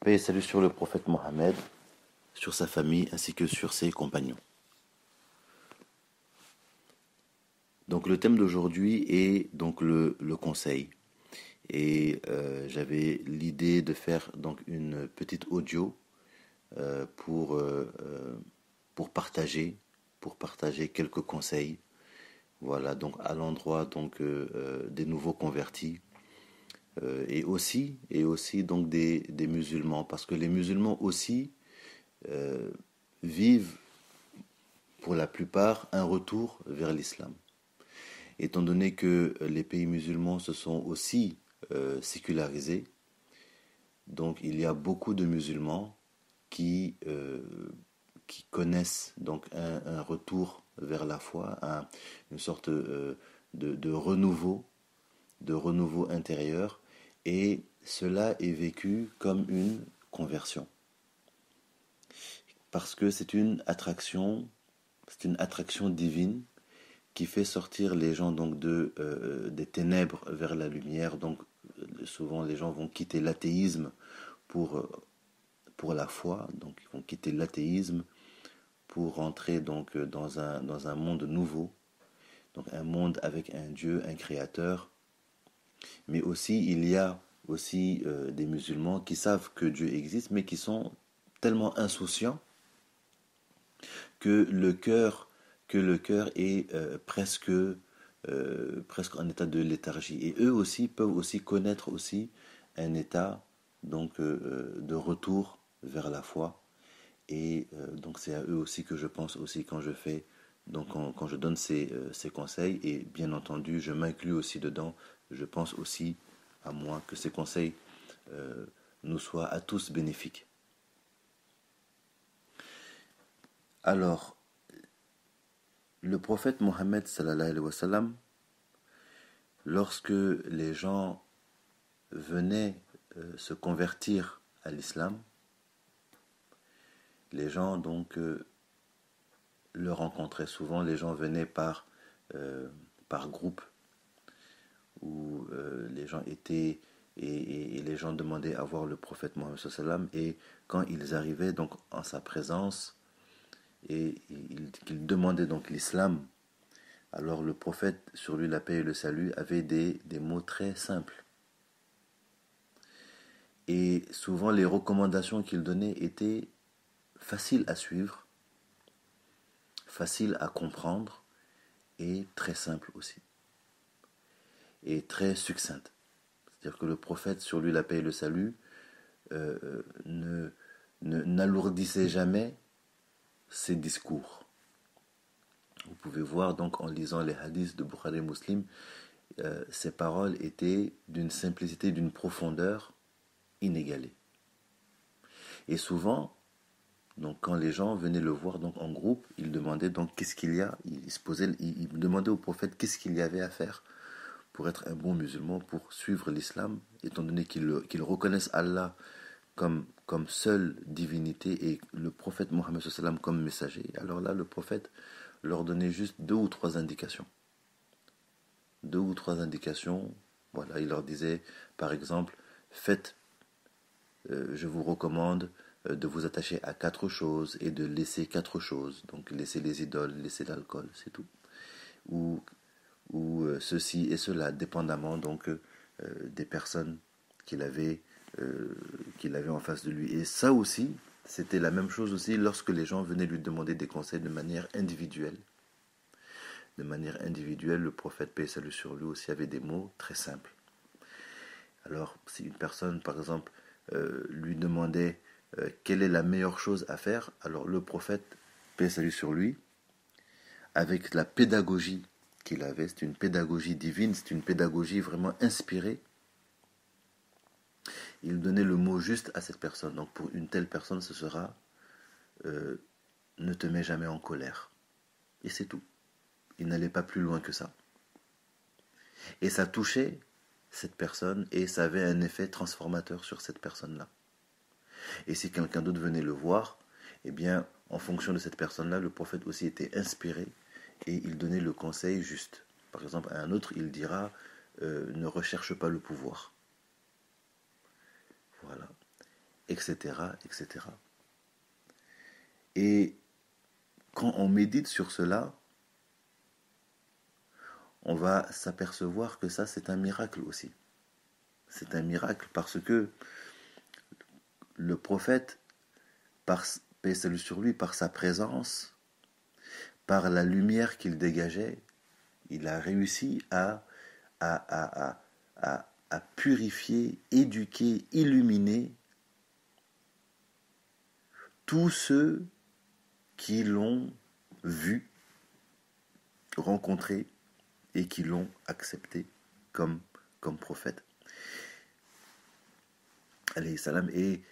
Paix et salut sur le prophète Mohammed, sur sa famille ainsi que sur ses compagnons. Donc le thème d'aujourd'hui est donc le conseil. Et j'avais l'idée de faire donc une petite audio euh, pour, euh, euh, pour partager, pour partager quelques conseils. Voilà, donc à l'endroit donc des nouveaux convertis et aussi donc des musulmans, parce que les musulmans aussi euh, vivent pour la plupart un retour vers l'islam. Étant donné que les pays musulmans se sont aussi sécularisés, donc il y a beaucoup de musulmans qui, euh, qui connaissent donc un retour vers la foi, une sorte de renouveau intérieur, et cela est vécu comme une conversion, parce que c'est une attraction divine qui fait sortir les gens donc des ténèbres vers la lumière. Donc souvent les gens vont quitter l'athéisme pour, euh, pour la foi, donc ils vont quitter l'athéisme pour rentrer donc dans un monde nouveau, donc un monde avec un Dieu, un créateur. Mais aussi il y a aussi des musulmans qui savent que Dieu existe, mais qui sont tellement insouciants que le cœur que le cœur est presque en état de léthargie. Et eux aussi peuvent aussi connaître aussi un état donc de retour vers la foi. Et donc c'est à eux aussi que je pense aussi quand je fais donc quand je donne ces conseils. Et bien entendu je m'inclus aussi dedans. Je pense aussi à moi que ces conseils euh, nous soient à tous bénéfiques. Alors, le prophète Mohammed sallallahu alayhi wa sallam, lorsque les gens venaient se convertir à l'islam, les gens donc le rencontraient souvent. Les gens venaient par groupe, où les gens étaient et les gens demandaient à voir le prophète Mohammed sallallahu alayhi wa sallam. Et quand ils arrivaient donc en sa présence et qu'ils demandaient donc l'islam, alors le prophète, sur lui la paix et le salut, avait des mots très simples. Et souvent les recommandations qu'il donnait étaient faciles à suivre, faciles à comprendre et très simples aussi. Et très succinctes. C'est-à-dire que le prophète, sur lui la paix et le salut, ne, n'alourdissait jamais ses discours. Vous pouvez voir donc en lisant les hadiths de Bukhari et Muslim, ces paroles étaient d'une simplicité, d'une profondeur inégalée. Et souvent, donc quand les gens venaient le voir donc en groupe, ils demandaient donc qu'est-ce qu'il y a. Ils demandaient au prophète qu'est-ce qu'il y avait à faire pour être un bon musulman, pour suivre l'islam, étant donné qu'ils reconnaissent Allah comme seule divinité et le prophète Mohammed sallam comme messager. Alors là, le prophète leur donnait juste deux ou trois indications. Deux ou trois indications. Voilà, il leur disait, par exemple, faites, je vous recommande de vous attacher à quatre choses et de laisser quatre choses. Donc laisser les idoles, laisser l'alcool, c'est tout. Ou, ou ceci et cela, dépendamment donc des personnes qu'il avait, qu'il avait en face de lui. Et ça aussi, c'était la même chose aussi lorsque les gens venaient lui demander des conseils de manière individuelle. De manière individuelle, le prophète, paix et salut sur lui, aussi avait des mots très simples. Alors, si une personne, par exemple, lui demandait quelle est la meilleure chose à faire, alors le prophète, paix et salut sur lui, avec la pédagogie qu'il avait, c'est une pédagogie divine, c'est une pédagogie vraiment inspirée, il donnait le mot juste à cette personne. Donc pour une telle personne, ce sera euh, ne te mets jamais en colère. Et c'est tout. Il n'allait pas plus loin que ça. Et ça touchait cette personne et ça avait un effet transformateur sur cette personne-là. Et si quelqu'un d'autre venait le voir, eh bien, en fonction de cette personne-là, le prophète aussi était inspiré et il donnait le conseil juste. Par exemple, à un autre, il dira ne recherche pas le pouvoir. Voilà. etc., etc. Et quand on médite sur cela, on va s'apercevoir que ça, c'est un miracle aussi. C'est un miracle parce que le prophète, paix et salut sur lui, par sa présence, par la lumière qu'il dégageait, il a réussi à purifier, éduquer, illuminer tous ceux qui l'ont vu, rencontré et qui l'ont accepté comme prophète. Alayhi salam, et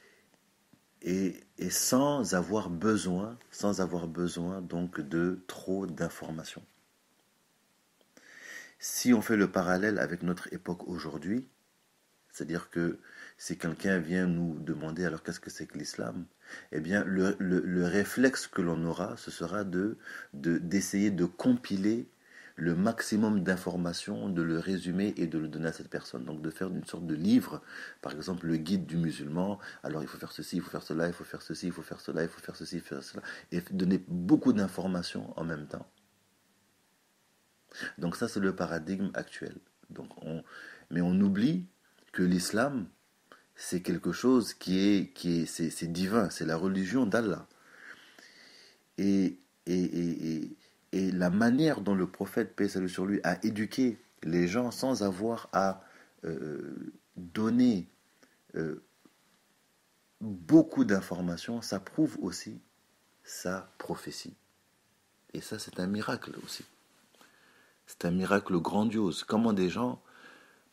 sans avoir besoin donc de trop d'informations. Si on fait le parallèle avec notre époque aujourd'hui, c'est-à-dire que si quelqu'un vient nous demander alors qu'est-ce que c'est que l'islam, eh bien le réflexe que l'on aura, ce sera d'essayer de compiler le maximum d'informations, de le résumer et de le donner à cette personne. Donc de faire une sorte de livre, par exemple le guide du musulman, alors il faut faire ceci, il faut faire cela, il faut faire ceci, il faut faire cela, il faut faire ceci, il faut faire cela, et donner beaucoup d'informations en même temps. Donc ça c'est le paradigme actuel. Mais on oublie que l'islam, c'est quelque chose c'est divin, c'est la religion d'Allah. Et, et la manière dont le prophète, paix et salut sur lui, a éduqué les gens sans avoir à donner beaucoup d'informations, ça prouve aussi sa prophétie. Et ça, c'est un miracle aussi. C'est un miracle grandiose. Comment des gens,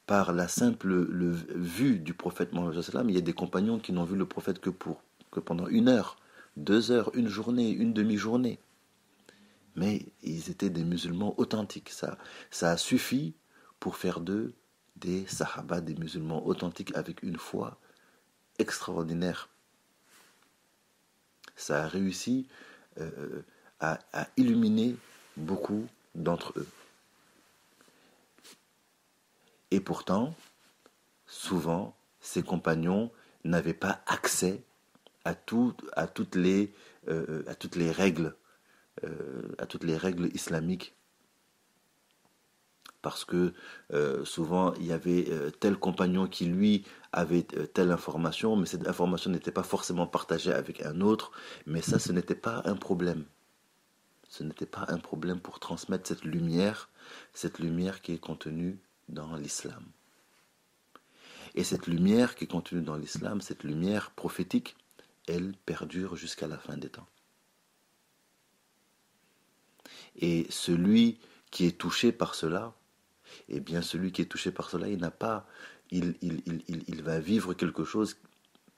par la simple vue du prophète Mohammed, il y a des compagnons qui n'ont vu le prophète que pendant 1 heure, 2 heures, une journée, une demi-journée. Mais ils étaient des musulmans authentiques. Ça a suffi pour faire d'eux des sahaba, des musulmans authentiques avec une foi extraordinaire. Ça a réussi à illuminer beaucoup d'entre eux. Et pourtant, souvent, ces compagnons n'avaient pas accès à toutes les règles, islamiques, parce que souvent il y avait tel compagnon qui lui avait telle information, mais cette information n'était pas forcément partagée avec un autre, mais ça, ce n'était pas un problème. Ce n'était pas un problème pour transmettre cette lumière qui est contenue dans l'islam. Et cette lumière qui est contenue dans l'islam, cette lumière prophétique, elle perdure jusqu'à la fin des temps. Et celui qui est touché par cela, eh bien celui qui est touché par cela, il va vivre quelque chose,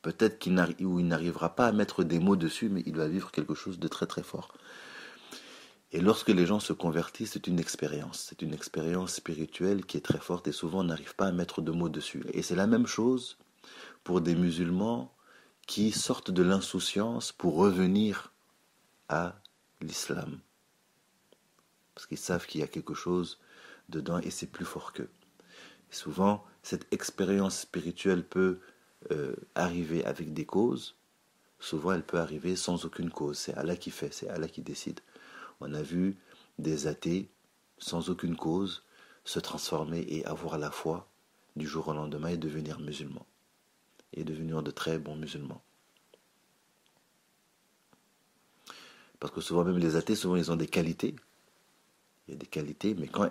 peut-être où il n'arrivera pas à mettre des mots dessus, mais il va vivre quelque chose de très très fort. Et lorsque les gens se convertissent, c'est une expérience spirituelle qui est très forte et souvent on n'arrive pas à mettre de mots dessus. Et c'est la même chose pour des musulmans qui sortent de l'insouciance pour revenir à l'islam. Parce qu'ils savent qu'il y a quelque chose dedans et c'est plus fort qu'eux. Et souvent, cette expérience spirituelle peut arriver avec des causes. Souvent, elle peut arriver sans aucune cause. C'est Allah qui fait, c'est Allah qui décide. On a vu des athées, sans aucune cause, se transformer et avoir la foi du jour au lendemain et devenir musulmans. Et devenir de très bons musulmans. Parce que souvent, même les athées, souvent, ils ont des qualités. Il y a des qualités, mais quand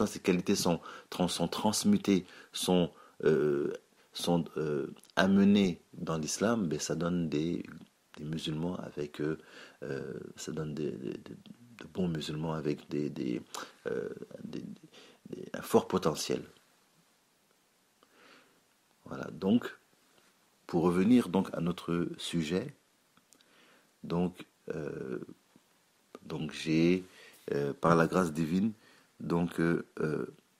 ces qualités sont transmutées, sont amenées dans l'islam, ben, ça donne des musulmans avec ça donne de bons musulmans avec un fort potentiel. Voilà, donc pour revenir donc à notre sujet, donc j'ai par la grâce divine donc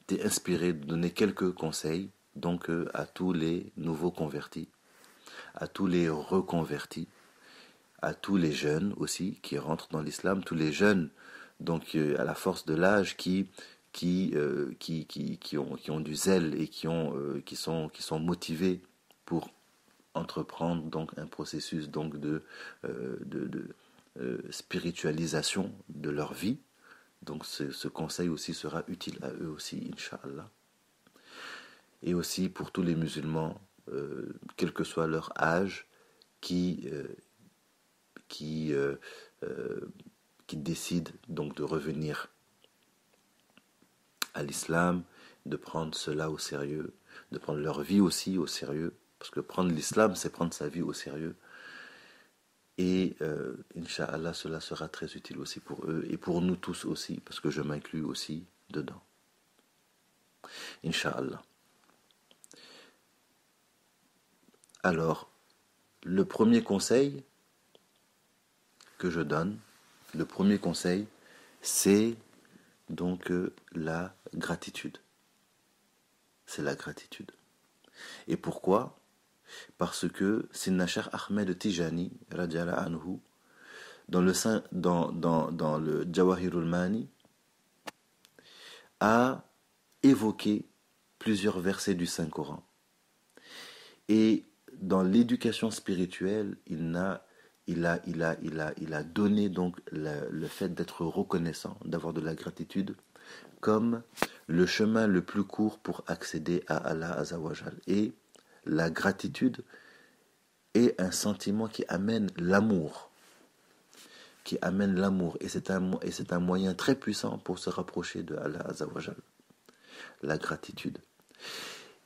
été inspiré de donner quelques conseils donc à tous les nouveaux convertis, à tous les reconvertis, à tous les jeunes aussi qui rentrent dans l'islam, tous les jeunes donc à la force de l'âge qui ont du zèle et qui sont motivés pour entreprendre donc un processus donc spiritualisation de leur vie. Donc ce conseil aussi sera utile à eux aussi, Inch'Allah. Et aussi pour tous les musulmans, quel que soit leur âge, qui, euh, qui, euh, euh, qui décident donc de revenir à l'islam, de prendre cela au sérieux, de prendre leur vie aussi au sérieux, parce que prendre l'islam, c'est prendre sa vie au sérieux. Et Inch'Allah, cela sera très utile aussi pour eux et pour nous tous aussi, parce que je m'inclus aussi dedans. Inch'Allah. Alors, le premier conseil que je donne, le premier conseil, c'est donc la gratitude. C'est la gratitude. Et pourquoi ? Parce que Sidna Cheikh Ahmed Tijani, radiallahu anhu, dans le Jawahirul Mani, a évoqué plusieurs versets du Saint-Coran. Et dans l'éducation spirituelle, il a donné donc le fait d'être reconnaissant, d'avoir de la gratitude, comme le chemin le plus court pour accéder à Allah Azawajal. Et la gratitude est un sentiment qui amène l'amour. Et c'est un moyen très puissant pour se rapprocher de Allah Azawajal. La gratitude.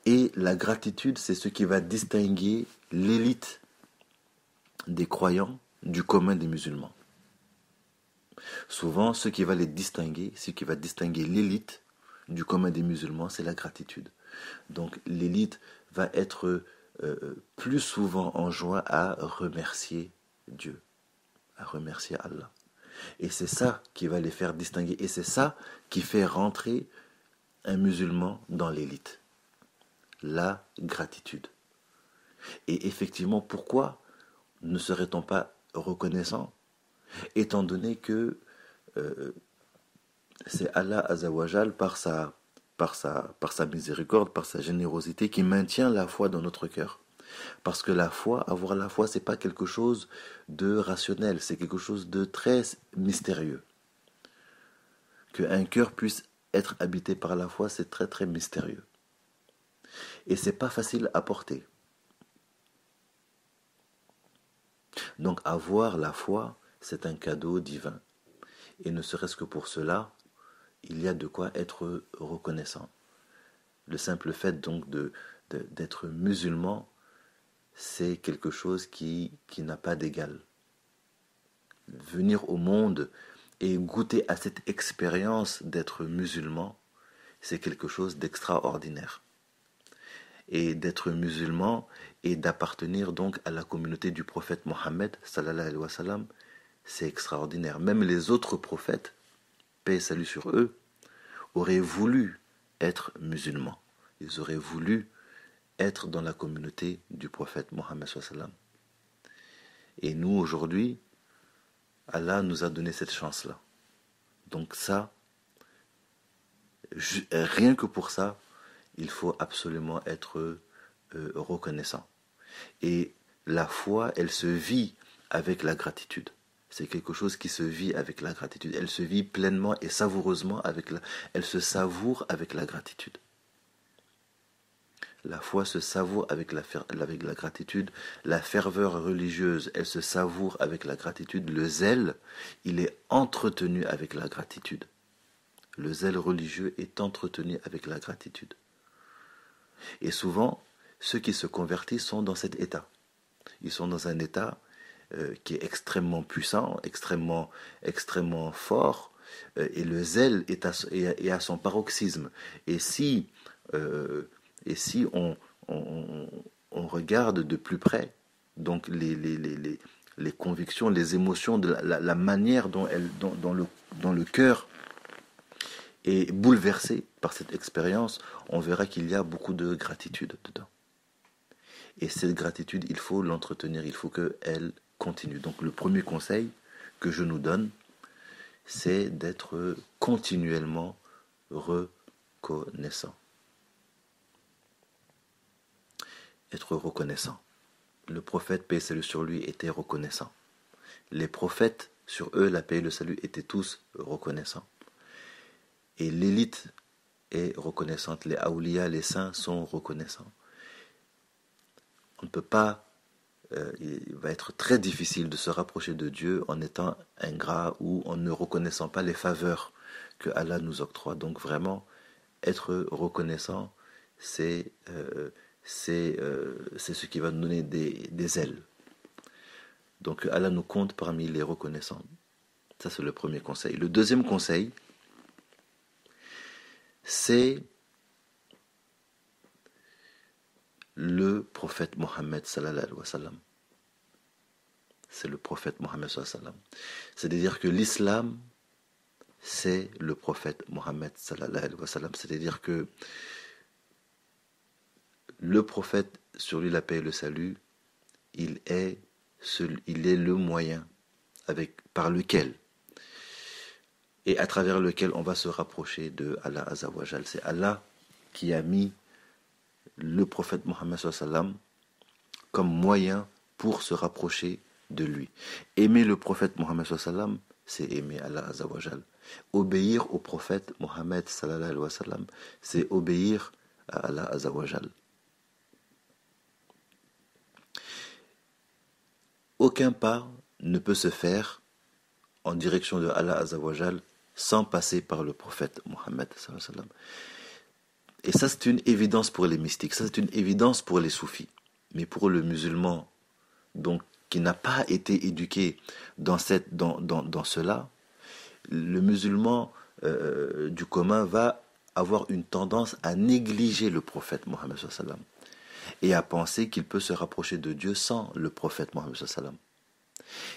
Et la gratitude, c'est ce qui va distinguer l'élite des croyants du commun des musulmans. Souvent, ce qui va distinguer l'élite du commun des musulmans, c'est la gratitude. Donc l'élite va être plus souvent en joie à remercier Dieu, à remercier Allah. Et c'est ça qui va les faire distinguer. Et c'est ça qui fait rentrer un musulman dans l'élite. La gratitude. Et effectivement, pourquoi ne serait-on pas reconnaissant, étant donné que c'est Allah Azawajal par sa miséricorde, par sa générosité, qui maintient la foi dans notre cœur. Parce que avoir la foi, c'est pas quelque chose de rationnel, c'est quelque chose de très mystérieux. Qu'un cœur puisse être habité par la foi, c'est très très mystérieux. Et c'est pas facile à porter. Donc avoir la foi, c'est un cadeau divin. Et ne serait-ce que pour cela, il y a de quoi être reconnaissant. Le simple fait donc d'être musulman, c'est quelque chose qui n'a pas d'égal. Venir au monde et goûter à cette expérience d'être musulman, c'est quelque chose d'extraordinaire. Et d'être musulman et d'appartenir donc à la communauté du prophète Mohammed, sallallahu alayhi wa sallam, c'est extraordinaire. Même les autres prophètes, paix et salut sur eux, auraient voulu être musulmans. Ils auraient voulu être dans la communauté du prophète Mohammed sallallahu alayhi wa sallam. Et nous, aujourd'hui, Allah nous a donné cette chance-là. Donc ça, rien que pour ça, il faut absolument être reconnaissant. Et la foi, elle se vit avec la gratitude. C'est quelque chose qui se vit avec la gratitude. Elle se vit pleinement et savoureusement elle se savoure avec la gratitude. La foi se savoure avec la gratitude. La ferveur religieuse, elle se savoure avec la gratitude. Le zèle, il est entretenu avec la gratitude. Le zèle religieux est entretenu avec la gratitude. Et souvent, ceux qui se convertissent sont dans cet état. Ils sont dans un état qui est extrêmement puissant, extrêmement fort, et le zèle est à son paroxysme. Et si on regarde de plus près, donc les convictions, les émotions, la manière dont le cœur est bouleversé par cette expérience, on verra qu'il y a beaucoup de gratitude dedans. Et cette gratitude, il faut l'entretenir, il faut qu'elle continue. Donc le premier conseil que je nous donne, c'est d'être continuellement reconnaissant. Être reconnaissant. le prophète, paix et salut sur lui, était reconnaissant. Les prophètes, sur eux, la paix et le salut étaient tous reconnaissants. Et l'élite est reconnaissante. Les awliya, les saints sont reconnaissants. On ne peut pas, il va être très difficile de se rapprocher de Dieu en étant ingrat ou en ne reconnaissant pas les faveurs que Allah nous octroie. Donc vraiment, être reconnaissant, c'est ce qui va nous donner des ailes. Donc Allah nous compte parmi les reconnaissants. Ça, c'est le premier conseil. Le deuxième conseil, c'est le prophète Mohammed sallallahu alayhi wa sallam. C'est le prophète Mohammed sallallahu alayhi wa sallam. C'est-à-dire que l'islam, c'est le prophète Mohammed sallallahu alayhi wa sallam. C'est-à-dire que le prophète, sur lui la paix et le salut, il est le moyen par lequel et à travers lequel on va se rapprocher de Allah Azza wa Jal. C'est Allah qui a mis le prophète Mohammed sallallahu alayhi wa sallam comme moyen pour se rapprocher de lui. Aimer le prophète Mohammed sallallahu alayhi wa sallam, c'est aimer Allah Azza wa Jal. Obéir au prophète Mohammed sallallahu alayhi wa sallam, c'est obéir à Allah Azza wa Jal. Aucun pas ne peut se faire en direction de Allah Azza wa Jal sans passer par le prophète Mohammed sallallahu alayhi wa sallam. Et ça, c'est une évidence pour les mystiques, ça, c'est une évidence pour les soufis. Mais pour le musulman, donc, qui n'a pas été éduqué dans cela, le musulman du commun va avoir une tendance à négliger le prophète Mohammed sallallahu alayhi wa sallam et à penser qu'il peut se rapprocher de Dieu sans le prophète Mohammed sallallahu alayhi wa sallam.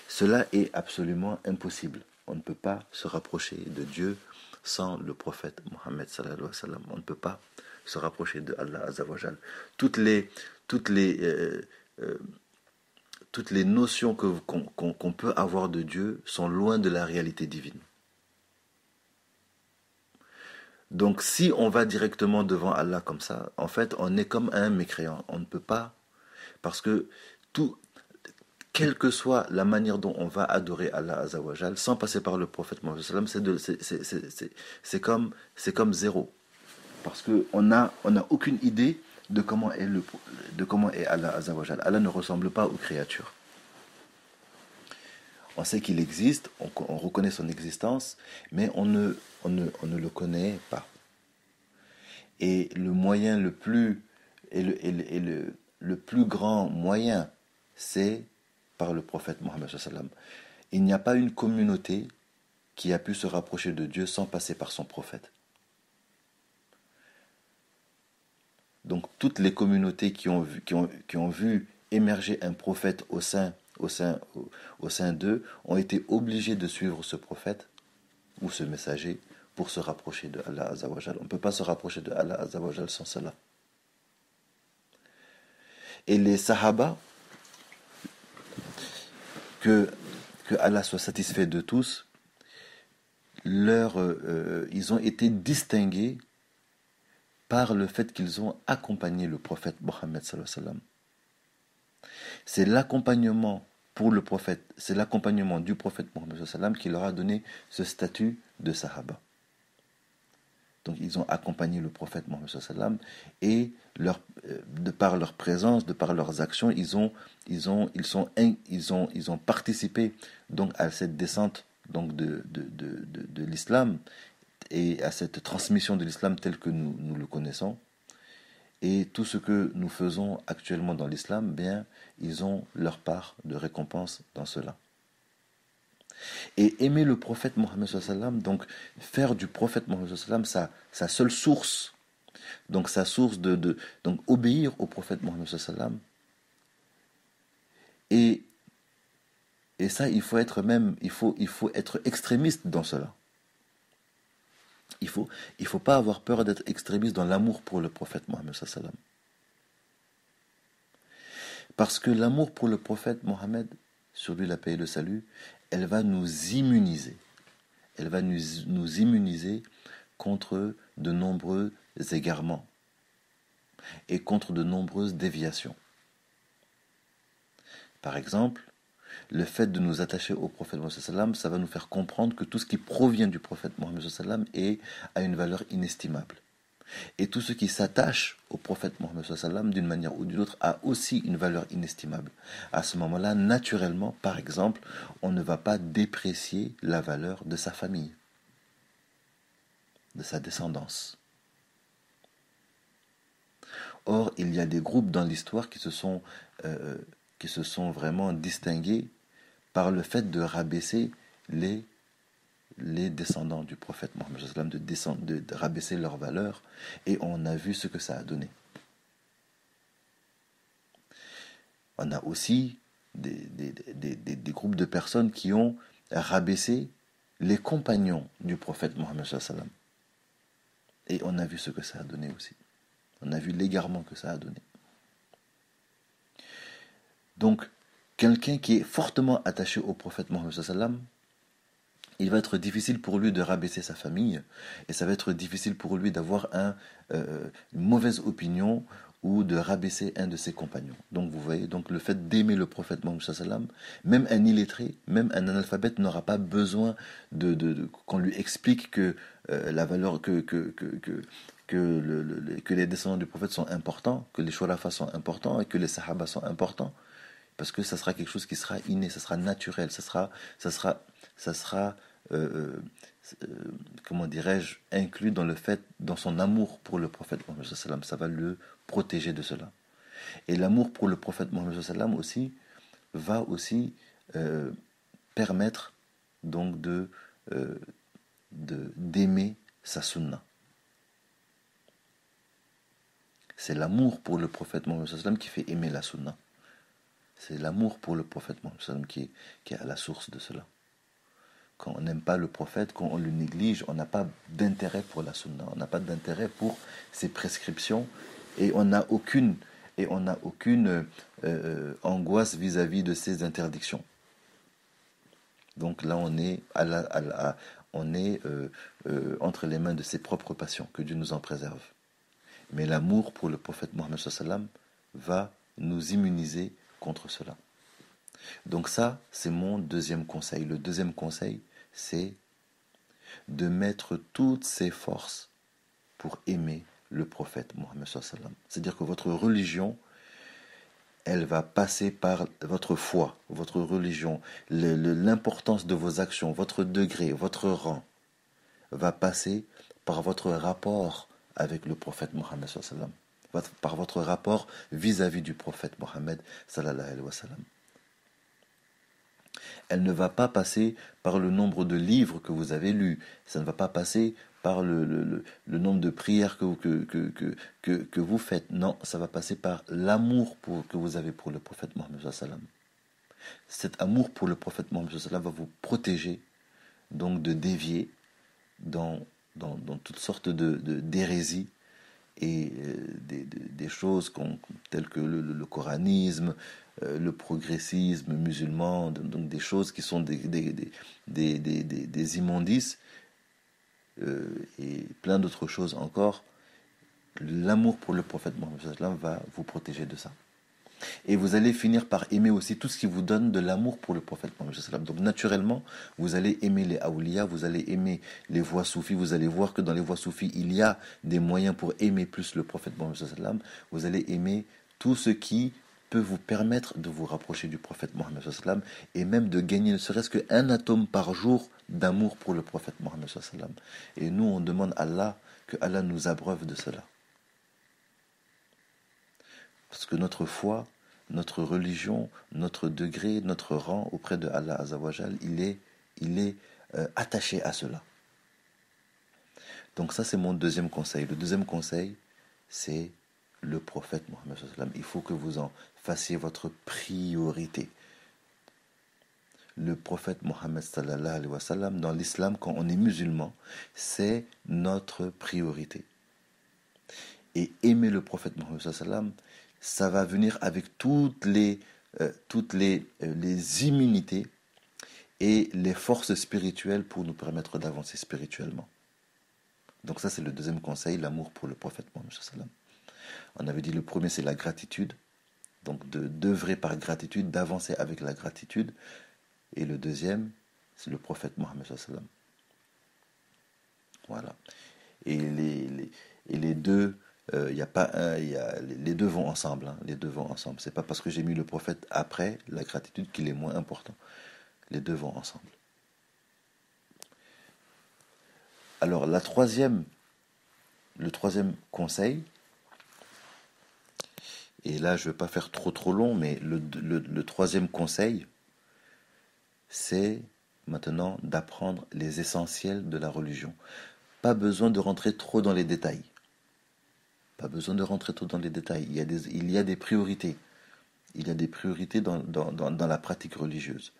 Cela est absolument impossible. On ne peut pas se rapprocher de Dieu sans le prophète Mohammed sallallahu alayhi wa sallam. On ne peut pas se rapprocher de Allah Azza wa Jal. Toutes les notions qu'on peut avoir de Dieu sont loin de la réalité divine. Donc si on va directement devant Allah comme ça, en fait, on est comme un mécréant. On ne peut pas, parce que quelle que soit la manière dont on va adorer Allah Azza wa Jal, sans passer par le prophète Mohammed sallallahu alayhi wa sallam, c'est comme zéro. Parce qu'on n'a aucune idée de comment est Allah Azza wa Jal. Allah ne ressemble pas aux créatures. On sait qu'il existe, on reconnaît son existence, mais on ne le connaît pas. Et le moyen le plus grand moyen, c'est par le prophète Mohammed sallallahu alayhi wa sallam. Il n'y a pas une communauté qui a pu se rapprocher de Dieu sans passer par son prophète. Donc toutes les communautés qui ont vu émerger un prophète au sein d'eux ont été obligés de suivre ce prophète ou ce messager pour se rapprocher de Allah Azza wa Jal. On ne peut pas se rapprocher de Allah Azza wa Jal sans cela. Et les Sahaba, que Allah soit satisfait de tous, ils ont été distingués par le fait qu'ils ont accompagné le prophète Mohammed sallallahu alayhi wa sallam. C'est l'accompagnement pour le prophète, c'est l'accompagnement du prophète Mohammed sallallahu alayhi wa sallam qui leur a donné ce statut de Sahaba. Donc ils ont accompagné le prophète Mohammed sallallahu alayhi wa sallam et de par leur présence, de par leurs actions, ils ont participé donc à cette descente donc de l'islam et à cette transmission de l'islam tel que nous le connaissons. Et tout ce que nous faisons actuellement dans l'islam, bien, ils ont leur part de récompense dans cela. Et aimer le prophète Mohammed sallallahu alayhi wa sallam, donc faire du prophète Mohammed sallallahu alayhi wa sallam sa seule source, donc sa source donc obéir au prophète Mohammed sallallahu alayhi wa sallam. Et ça, il faut être extrémiste dans cela. Il faut pas avoir peur d'être extrémiste dans l'amour pour le prophète Mohammed sallallahu alayhi wa sallam. Parce que l'amour pour le prophète Mohammed, sur lui la paix et le salut, elle va nous immuniser. Elle va nous immuniser contre de nombreux égarements et contre de nombreuses déviations. Par exemple, le fait de nous attacher au prophète Mohammed sallam, ça va nous faire comprendre que tout ce qui provient du prophète Mohammed sallam a une valeur inestimable. Et tout ce qui s'attache au prophète Mohammed sallam d'une manière ou d'une autre a aussi une valeur inestimable. À ce moment-là, naturellement, par exemple, on ne va pas déprécier la valeur de sa famille, de sa descendance. Or, il y a des groupes dans l'histoire qui se sont vraiment distingués par le fait de rabaisser les descendants du prophète Mohammed sallam, de rabaisser leur valeur, et on a vu ce que ça a donné. On a aussi des groupes de personnes qui ont rabaissé les compagnons du prophète Mohammed sallam, et on a vu ce que ça a donné aussi. On a vu l'égarement que ça a donné. Donc, quelqu'un qui est fortement attaché au prophète Mohammed sallam, il va être difficile pour lui de rabaisser sa famille, et ça va être difficile pour lui d'avoir une mauvaise opinion ou de rabaisser un de ses compagnons. Donc vous voyez, donc le fait d'aimer le prophète Mohammed sallam, même un illettré, même un analphabète n'aura pas besoin qu'on lui explique que la valeur que les descendants du prophète sont importants, que les shurafa sont importants et que les sahaba sont importants, parce que ça sera quelque chose qui sera inné, ça sera naturel, ça sera comment dirais-je, inclus dans son amour pour le prophète Mohammed sallam. Ça va le protéger de cela. Et l'amour pour le prophète Mohammed sallam aussi va aussi permettre donc d'aimer sa sunna. C'est l'amour pour le prophète Mohammed sallam qui fait aimer la sunna. C'est l'amour pour le prophète Mohammed sallam qui est à la source de cela. Quand on n'aime pas le prophète, quand on le néglige, on n'a pas d'intérêt pour la sunna, on n'a pas d'intérêt pour ses prescriptions, et on n'a aucune angoisse vis-à-vis de ses interdictions. Donc là, on est entre les mains de ses propres passions, que Dieu nous en préserve. Mais l'amour pour le prophète Mohammed sallam va nous immuniser contre cela. Donc ça, c'est mon deuxième conseil. Le deuxième conseil, c'est de mettre toutes ses forces pour aimer le prophète Mohammed sallam. C'est-à-dire que votre religion, elle va passer par votre foi, votre religion, l'importance de vos actions, votre degré, votre rang, va passer par votre rapport avec le prophète Mohammed sallam, par votre rapport vis-à-vis du prophète Mohammed sallallahu alayhi wa sallam. Elle ne va pas passer par le nombre de livres que vous avez lus. Ça ne va pas passer par le nombre de prières que vous faites. Non, ça va passer par l'amour que vous avez pour le prophète Mohammed sallam. Cet amour pour le prophète Mohammed sallam va vous protéger donc de dévier dans toutes sortes d'hérésies et des choses telles que le coranisme, le progressisme musulman, donc des choses qui sont des immondices, et plein d'autres choses encore. L'amour pour le prophète Mohammed sallam va vous protéger de ça. Et vous allez finir par aimer aussi tout ce qui vous donne de l'amour pour le prophète Mohammed sallam. Donc naturellement, vous allez aimer les awliya, vous allez aimer les voies soufis, vous allez voir que dans les voies soufis, il y a des moyens pour aimer plus le prophète Mohammed sallam. Vous allez aimer tout ce qui peut vous permettre de vous rapprocher du prophète Mohammed sallam, et même de gagner ne serait-ce qu'un atome par jour d'amour pour le prophète Mohammed sallam. Et nous, on demande à Allah que Allah nous abreuve de cela. Parce que notre foi, notre religion, notre degré, notre rang auprès de Allah Azzawajal, il est attaché à cela. Donc ça, c'est mon deuxième conseil. Le deuxième conseil, c'est le prophète Mohammed sallallahu alayhi wa sallam. Il faut que vous en fassiez votre priorité. Le prophète Mohammed sallallahu alayhi wa sallam, dans l'islam, quand on est musulman, c'est notre priorité. Et aimer le prophète Mohammed sallallahu alayhi wa sallam, ça va venir avec toutes les immunités et les forces spirituelles pour nous permettre d'avancer spirituellement. Donc ça, c'est le deuxième conseil, l'amour pour le prophète Mohammed sallallahu alayhi wa sallam. On avait dit le premier, c'est la gratitude. Donc d'œuvrer par gratitude, d'avancer avec la gratitude. Et le deuxième, c'est le prophète Mohammed sallallahu alayhi wa sallam. Voilà. Et les deux, y a pas un, les deux vont ensemble. Hein, les deux vont ensemble. C'est pas parce que j'ai mis le prophète après la gratitude qu'il est moins important. Les deux vont ensemble. Alors le troisième conseil, et là je ne vais pas faire trop long, mais le troisième conseil, c'est maintenant d'apprendre les essentiels de la religion. Pas besoin de rentrer trop dans les détails. Pas besoin de rentrer trop dans les détails. Il y a des priorités. Il y a des priorités dans la pratique religieuse.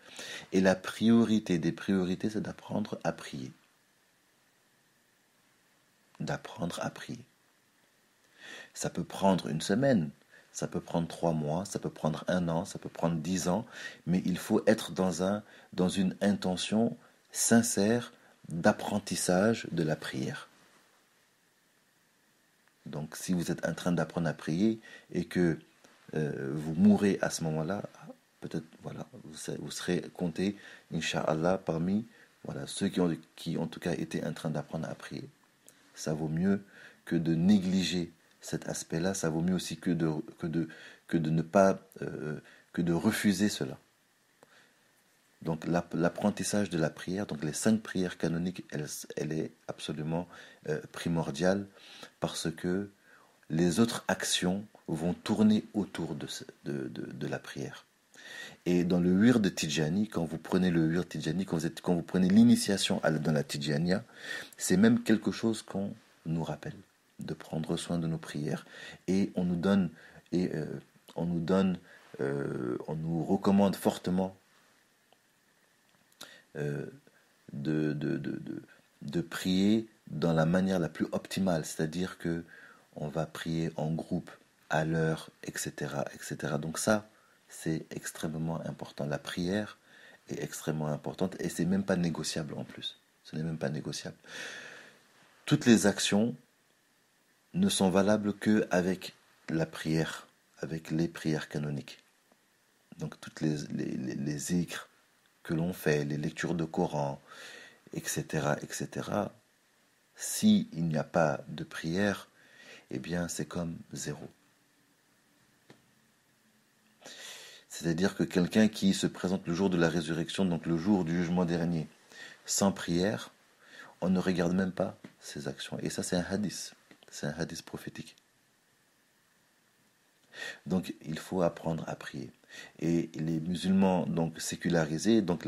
Et la priorité des priorités, c'est d'apprendre à prier. D'apprendre à prier. Ça peut prendre une semaine, ça peut prendre 3 mois, ça peut prendre 1 an, ça peut prendre 10 ans, mais il faut être dans une intention sincère d'apprentissage de la prière. Donc si vous êtes en train d'apprendre à prier et que vous mourrez à ce moment-là, peut-être voilà, vous serez compté, Inch'Allah, parmi voilà, ceux qui en tout cas étaient en train d'apprendre à prier. Ça vaut mieux que de négliger cet aspect-là, ça vaut mieux aussi que de ne pas que de refuser cela. Donc l'apprentissage de la prière, donc les 5 prières canoniques, elle est absolument primordiale parce que les autres actions vont tourner autour de la prière. Et dans le wird Tijani, quand vous prenez le wird Tijani, quand vous prenez l'initiation dans la Tijania, c'est même quelque chose qu'on nous rappelle, de prendre soin de nos prières. Et on nous donne, on nous recommande fortement de prier dans la manière la plus optimale, c'est-à-dire que on va prier en groupe, à l'heure, etc., etc. Donc ça, c'est extrêmement important. La prière est extrêmement importante et c'est même pas négociable en plus. Ce n'est même pas négociable. Toutes les actions ne sont valables qu'avec la prière, avec les prières canoniques. Donc toutes les zikrs que l'on fait, les lectures de Coran, etc., etc., s'il n'y a pas de prière, eh bien c'est comme zéro. C'est-à-dire que quelqu'un qui se présente le jour de la résurrection, donc le jour du jugement dernier, sans prière, on ne regarde même pas ses actions. Et ça, c'est un hadith prophétique. Donc, il faut apprendre à prier. Et les musulmans, donc sécularisés, donc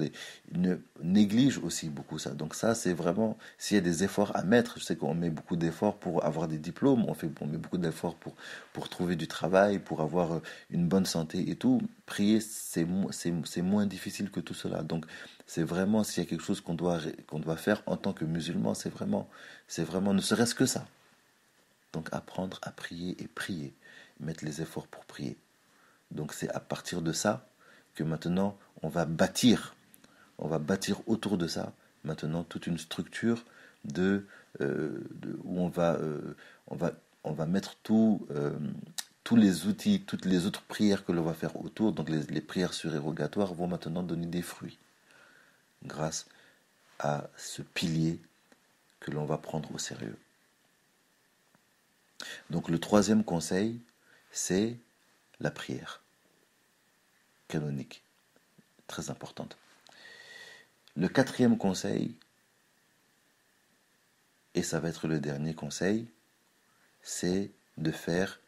ne négligent aussi beaucoup ça. Donc ça, c'est vraiment, s'il y a des efforts à mettre, je sais qu'on met beaucoup d'efforts pour avoir des diplômes, on met beaucoup d'efforts pour trouver du travail, pour avoir une bonne santé et tout. Prier, c'est moins difficile que tout cela. Donc, c'est vraiment, s'il y a quelque chose qu'on doit faire en tant que musulman, c'est vraiment, ne serait-ce que ça. Donc, apprendre à prier et prier. Mettre les efforts pour prier. Donc c'est à partir de ça que maintenant on va bâtir autour de ça maintenant toute une structure où on va mettre tous les outils, toutes les autres prières que l'on va faire autour, donc les prières surérogatoires vont maintenant donner des fruits grâce à ce pilier que l'on va prendre au sérieux. Donc le troisième conseil, c'est la prière canonique, très importante. Le quatrième conseil, et ça va être le dernier conseil, c'est de faire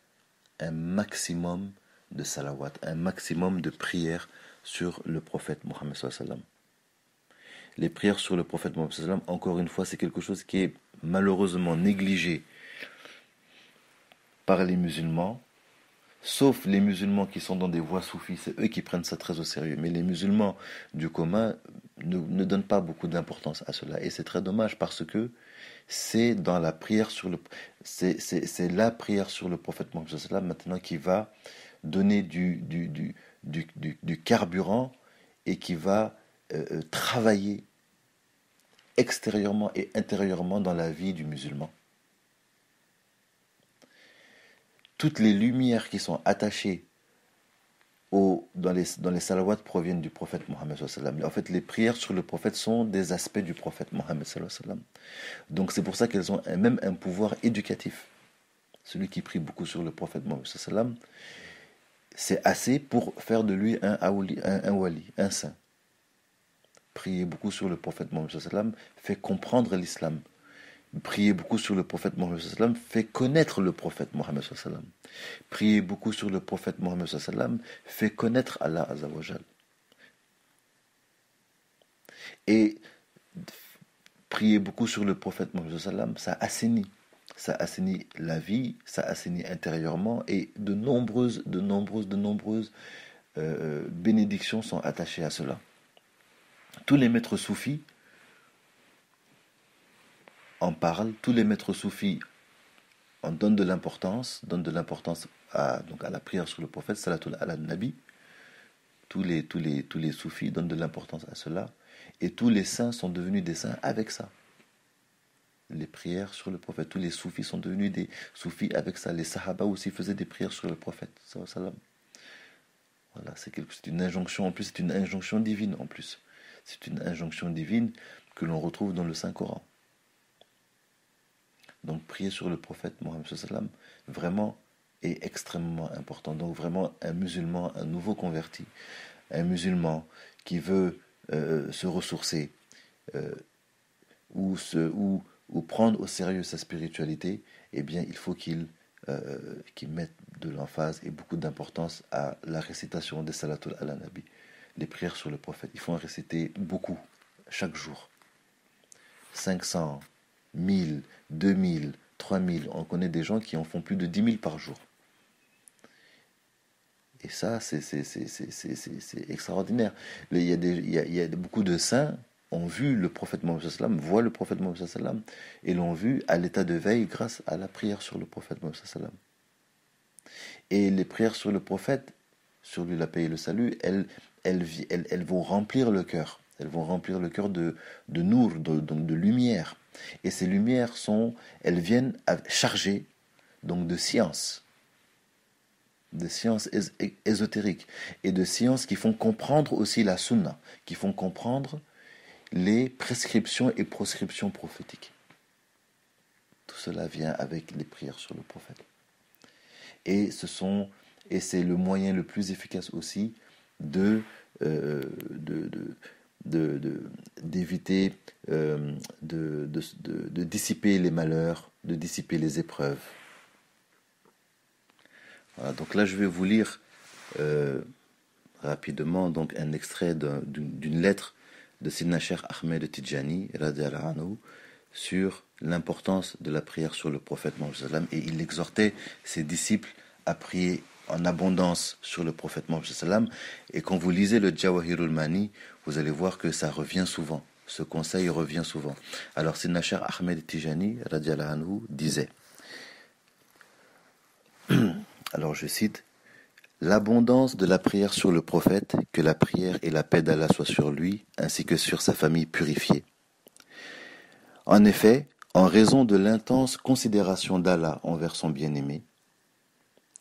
un maximum de salawat, un maximum de prières sur le prophète Mohammed sallallahu alayhi wa sallam. Les prières sur le prophète Mohammed sallallahu alayhi wa sallam, encore une fois, c'est quelque chose qui est malheureusement négligé par les musulmans, sauf les musulmans qui sont dans des voies soufis, c'est eux qui prennent ça très au sérieux. Mais les musulmans du commun ne donnent pas beaucoup d'importance à cela. Et c'est très dommage parce que c'est dans la prière sur le, c'est la prière sur le prophète Mohammed sallallahu alayhi wa sallam maintenant qui va donner du carburant et qui va travailler extérieurement et intérieurement dans la vie du musulman. Toutes les lumières qui sont attachées dans les salawats proviennent du prophète Mohammed sallallahu alayhi wa sallam. En fait, les prières sur le prophète sont des aspects du prophète Mohammed sallallahu alayhi wa sallam. Donc c'est pour ça qu'elles ont même un pouvoir éducatif. Celui qui prie beaucoup sur le prophète Mohammed sallallahu alayhi wa sallam, c'est assez pour faire de lui un wali, un saint. Prier beaucoup sur le prophète Mohammed sallallahu alayhi wa sallam fait comprendre l'islam. Prier beaucoup sur le prophète Mohammed sallallahu alayhi wa sallam fait connaître le prophète Mohammed sallallahu alayhi wa sallam. Prier beaucoup sur le prophète Mohammed sallallahu alayhi wa sallam fait connaître Allah azza wa jal. Et prier beaucoup sur le prophète Mohammed sallallahu alayhi wa sallam, ça assainit. Ça assainit la vie, ça assainit intérieurement et de nombreuses bénédictions sont attachées à cela. Tous les maîtres soufis en parlent, tous les maîtres soufis en donnent de l'importance à la prière sur le prophète, salatul ala nabi. Tous les soufis donnent de l'importance à cela et tous les saints sont devenus des saints avec ça. Les prières sur le prophète, tous les soufis sont devenus des soufis avec ça. Les sahaba aussi faisaient des prières sur le prophète. Voilà, c'est une injonction en plus, c'est une injonction divine en plus. C'est une injonction divine que l'on retrouve dans le Saint-Coran. Donc prier sur le prophète Mohammed sallam vraiment est extrêmement important. Donc vraiment un musulman, un nouveau converti, un musulman qui veut se ressourcer ou prendre au sérieux sa spiritualité, eh bien il faut qu'il mette de l'emphase et beaucoup d'importance à la récitation des salatul ala nabi, les prières sur le prophète. Il faut en réciter beaucoup, chaque jour. 500, 1000, 2000, 3000, on connaît des gens qui en font plus de 10 000 par jour. Et ça, c'est extraordinaire. Il y a beaucoup de saints ont vu le prophète Mohammed sallam, voient le prophète Mohammed sallam et l'ont vu à l'état de veille grâce à la prière sur le prophète Mohammed sallam. Et les prières sur le prophète, sur lui la paix et le salut, elles vont remplir le cœur. Elles vont remplir le cœur de nour, donc de lumière. Et ces lumières elles viennent chargées donc de sciences ésotériques et de sciences qui font comprendre aussi la sunna, qui font comprendre les prescriptions et proscriptions prophétiques. Tout cela vient avec les prières sur le prophète. Et c'est le moyen le plus efficace aussi d'éviter de dissiper les malheurs, de dissiper les épreuves. Voilà, donc là je vais vous lire rapidement donc un extrait d'une lettre de Sidna Cheikh Ahmed Tidjani radiyallahu anhu sur l'importance de la prière sur le prophète Mohammed sallam, et il exhortait ses disciples à prier en abondance sur le prophète Mohammed sallam. Et quand vous lisez le Jawahirul Mani, vous allez voir que ça revient souvent. Ce conseil revient souvent. Alors Sidna Cheikh Ahmed Tidjani radiyallahu anhu disait, alors je cite: l'abondance de la prière sur le prophète, que la prière et la paix d'Allah soient sur lui, ainsi que sur sa famille purifiée. En effet, en raison de l'intense considération d'Allah envers son bien-aimé,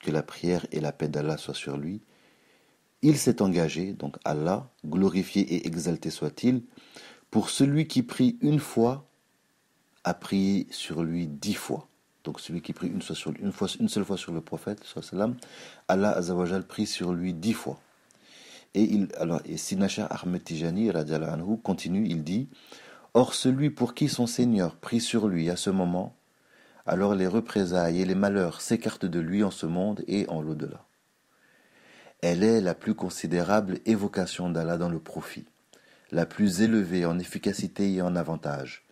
que la prière et la paix d'Allah soient sur lui, il s'est engagé, donc Allah, glorifié et exalté soit-il, pour celui qui prie une fois, à prier sur lui 10 fois. Donc celui qui prie une seule fois sur le prophète, Allah Azzawajal prie sur lui 10 fois. Et Sidna Cheikh Ahmed Tidjani radiyallahu anhu continue, il dit: or celui pour qui son Seigneur prie sur lui à ce moment, alors les représailles et les malheurs s'écartent de lui en ce monde et en l'au-delà. Elle est la plus considérable évocation d'Allah dans le profit, la plus élevée en efficacité et en avantage.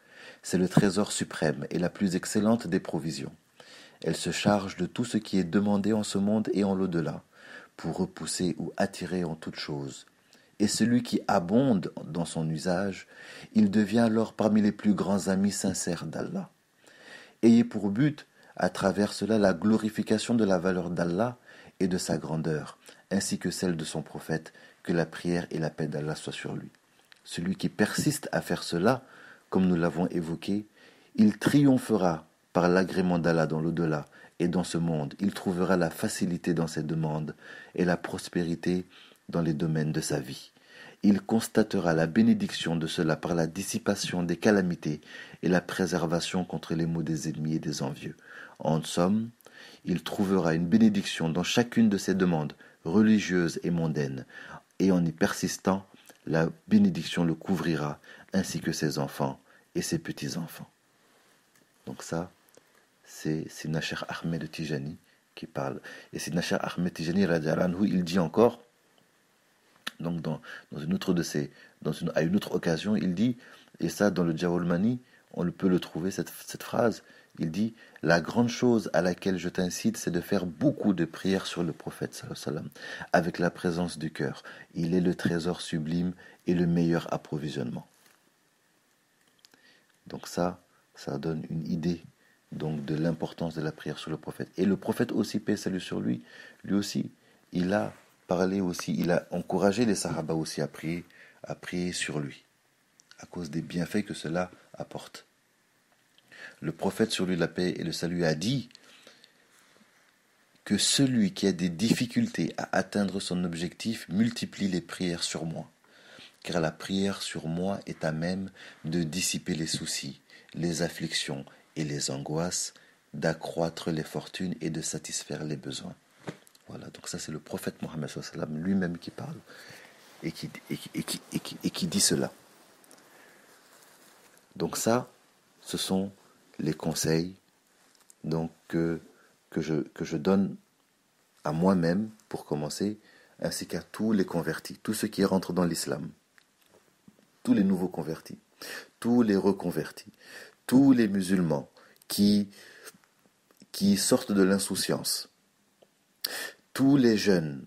C'est le trésor suprême et la plus excellente des provisions. Elle se charge de tout ce qui est demandé en ce monde et en l'au-delà, pour repousser ou attirer en toute chose. Et celui qui abonde dans son usage, il devient alors parmi les plus grands amis sincères d'Allah. Ayez pour but, à travers cela, la glorification de la valeur d'Allah et de sa grandeur, ainsi que celle de son prophète, que la prière et la paix d'Allah soient sur lui. Celui qui persiste à faire cela, comme nous l'avons évoqué, il triomphera par l'agrément d'Allah dans l'au-delà et dans ce monde. Il trouvera la facilité dans ses demandes et la prospérité dans les domaines de sa vie. Il constatera la bénédiction de cela par la dissipation des calamités et la préservation contre les maux des ennemis et des envieux. En somme, il trouvera une bénédiction dans chacune de ses demandes, religieuses et mondaines, et en y persistant, la bénédiction le couvrira, ainsi que ses enfants et ses petits-enfants. Donc ça, c'est Sidna Cheikh Ahmed Tijani qui parle. Et Sidna Cheikh Ahmed Tijani, il dit encore, donc dans une autre à une autre occasion, il dit, et ça dans le Jawalmani, on peut le trouver, cette phrase, il dit, la grande chose à laquelle je t'incite, c'est de faire beaucoup de prières sur le prophète, sallallahu alayhi wa sallam, avec la présence du cœur. Il est le trésor sublime et le meilleur approvisionnement. Donc ça donne une idée donc de l'importance de la prière sur le prophète. Et le prophète aussi, paix et salut sur lui, lui aussi, il a parlé aussi, il a encouragé les sahaba aussi à prier sur lui, à cause des bienfaits que cela apporte. Le prophète, sur lui la paix et le salut, a dit que celui qui a des difficultés à atteindre son objectif multiplie les prières sur moi, car la prière sur moi est à même de dissiper les soucis, les afflictions et les angoisses, d'accroître les fortunes et de satisfaire les besoins. Voilà, donc ça c'est le prophète Mohammed sallallahu alayhi wa sallam lui-même qui parle et qui dit cela. Donc ça, ce sont les conseils donc, que je donne à moi-même pour commencer, ainsi qu'à tous les convertis, tous ceux qui rentrent dans l'islam, tous les nouveaux convertis, tous les reconvertis, tous les musulmans qui sortent de l'insouciance, tous les jeunes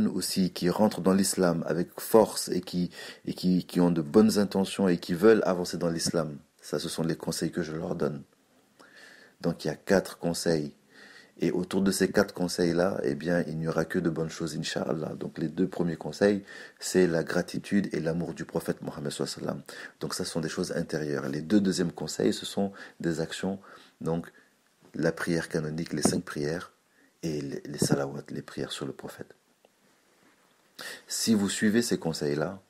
aussi qui rentrent dans l'islam avec force et qui ont de bonnes intentions et qui veulent avancer dans l'islam. Ça, ce sont les conseils que je leur donne. Donc il y a 4 conseils. Et autour de ces 4 conseils-là, eh bien, il n'y aura que de bonnes choses, Inch'Allah. Donc les 2 premiers conseils, c'est la gratitude et l'amour du prophète Mohammed sallallahu alayhi wa sallam. Donc ça, ce sont des choses intérieures. Les 2 deuxièmes conseils, ce sont des actions, donc la prière canonique, les 5 prières, et les salawats, les prières sur le prophète. Si vous suivez ces conseils-là,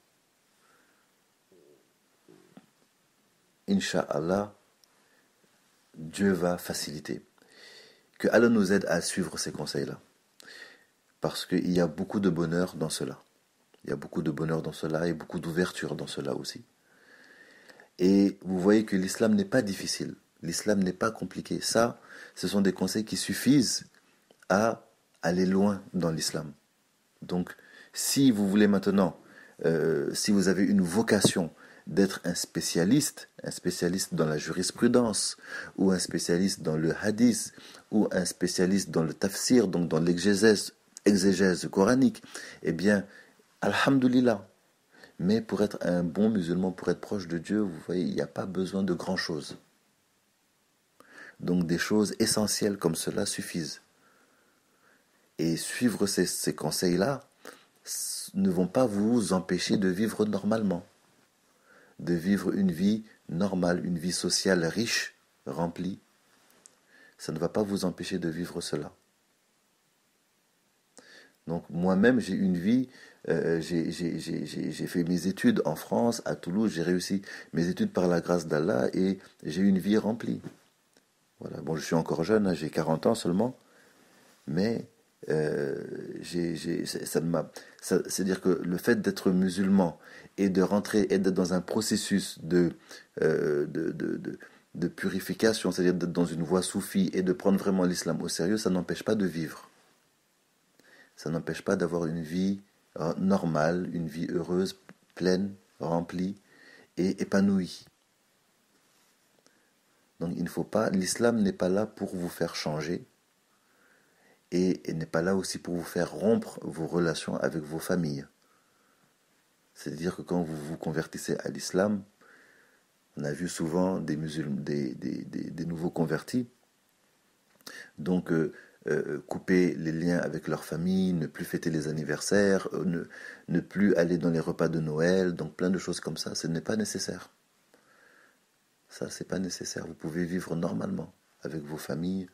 Inch'Allah, Dieu va faciliter. Que Allah nous aide à suivre ces conseils-là. Parce qu'il y a beaucoup de bonheur dans cela. Il y a beaucoup de bonheur dans cela et beaucoup d'ouverture dans cela aussi. Et vous voyez que l'islam n'est pas difficile. L'islam n'est pas compliqué. Ça, ce sont des conseils qui suffisent à aller loin dans l'islam. Donc, si vous voulez maintenant, si vous avez une vocation d'être un spécialiste dans la jurisprudence, ou un spécialiste dans le hadith, ou un spécialiste dans le tafsir, donc dans l'exégèse coranique, eh bien, alhamdoulilah. Mais pour être un bon musulman, pour être proche de Dieu, vous voyez, il n'y a pas besoin de grand-chose. Donc des choses essentielles comme cela suffisent. Et suivre ces conseils-là ne vont pas vous empêcher de vivre normalement, de vivre une vie normale, une vie sociale riche, remplie. Ça ne va pas vous empêcher de vivre cela. Donc moi-même, j'ai une vie, j'ai fait mes études en France, à Toulouse, j'ai réussi mes études par la grâce d'Allah et j'ai une vie remplie. Voilà. Bon, je suis encore jeune, hein, j'ai 40 ans seulement, mais c'est-à-dire que le fait d'être musulman et de rentrer et d'être dans un processus de purification, c'est-à-dire d'être dans une voie soufie et de prendre vraiment l'islam au sérieux, ça n'empêche pas de vivre. Ça n'empêche pas d'avoir une vie normale, une vie heureuse, pleine, remplie et épanouie. Donc il ne faut pas, l'islam n'est pas là pour vous faire changer et n'est pas là aussi pour vous faire rompre vos relations avec vos familles. C'est-à-dire que quand vous vous convertissez à l'islam, on a vu souvent des nouveaux convertis, donc couper les liens avec leur famille, ne plus fêter les anniversaires, ne plus aller dans les repas de Noël, donc plein de choses comme ça, ce n'est pas nécessaire. Ça, c'est pas nécessaire. Vous pouvez vivre normalement avec vos familles,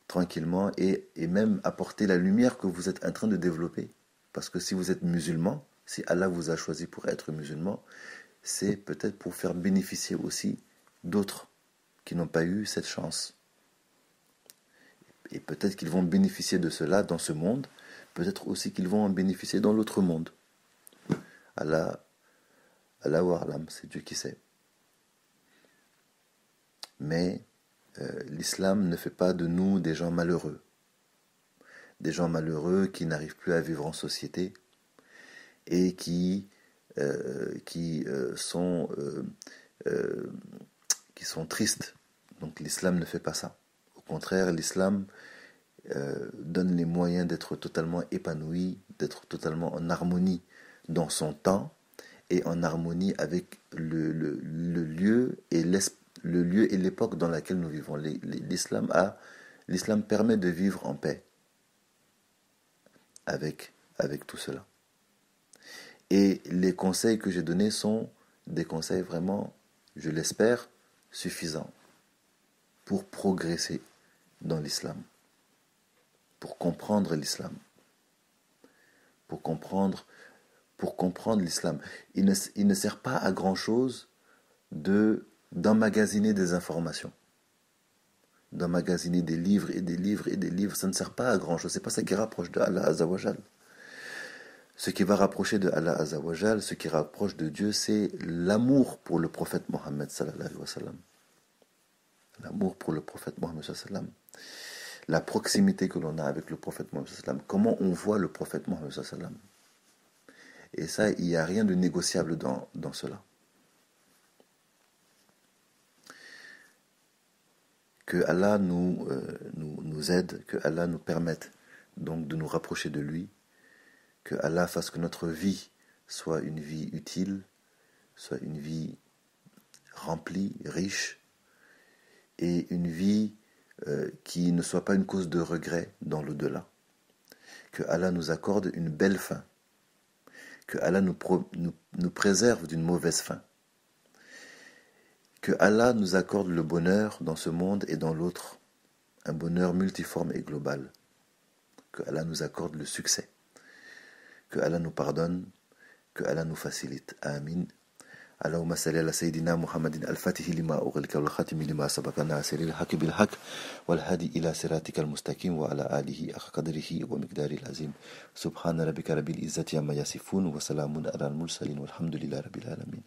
tranquillement et même apporter la lumière que vous êtes en train de développer. Parce que si vous êtes musulman, si Allah vous a choisi pour être musulman, c'est peut-être pour faire bénéficier aussi d'autres qui n'ont pas eu cette chance. Et peut-être qu'ils vont bénéficier de cela dans ce monde, peut-être aussi qu'ils vont en bénéficier dans l'autre monde. Allah wa alam, c'est Dieu qui sait. Mais l'islam ne fait pas de nous des gens malheureux. Des gens malheureux qui n'arrivent plus à vivre en société et qui sont tristes. Donc l'islam ne fait pas ça. Au contraire, l'islam donne les moyens d'être totalement épanoui, d'être totalement en harmonie dans son temps et en harmonie avec le lieu et l'époque dans laquelle nous vivons. L'islam permet de vivre en paix avec tout cela. Et les conseils que j'ai donnés sont des conseils vraiment, je l'espère, suffisants pour progresser dans l'islam, pour comprendre l'islam, pour comprendre l'islam. Il ne sert pas à grand-chose d'emmagasiner des informations, d'emmagasiner des livres et des livres et des livres. Ça ne sert pas à grand-chose. C'est pas ça qui rapproche de Allah Azzawajal. Ce qui va rapprocher de Allah Azzawajal, ce qui rapproche de Dieu, c'est l'amour pour le prophète Mohammed sallallahu alayhi wa sallam. L'amour pour le prophète Mohammed sallallahu alayhi wa sallam. La proximité que l'on a avec le prophète Mohammed sallallahu alayhi wa sallam. Comment on voit le prophète Mohammed sallallahu alayhi wa sallam. Et ça, il n'y a rien de négociable dans cela. Que Allah nous aide, que Allah nous permette donc de nous rapprocher de lui, que Allah fasse que notre vie soit une vie utile, soit une vie remplie, riche, et une vie qui ne soit pas une cause de regret dans l'au-delà. Que Allah nous accorde une belle fin, que Allah nous préserve d'une mauvaise fin, que Allah nous accorde le bonheur dans ce monde et dans l'autre, un bonheur multiforme et global, que Allah nous accorde le succès, que Allah nous pardonne, que Allah nous facilite. Amin. اللهم صل على سيدنا محمد الفاتح لما أغلق والخاتم لما سبق ناصر الحق بالحق والهادي إلى صراطك المستقيم وعلى آله حق قدره ومقداره العظيم سبحان ربك رب العزة عما يصفون وسلام على المرسلين والحمد لله رب العالمين.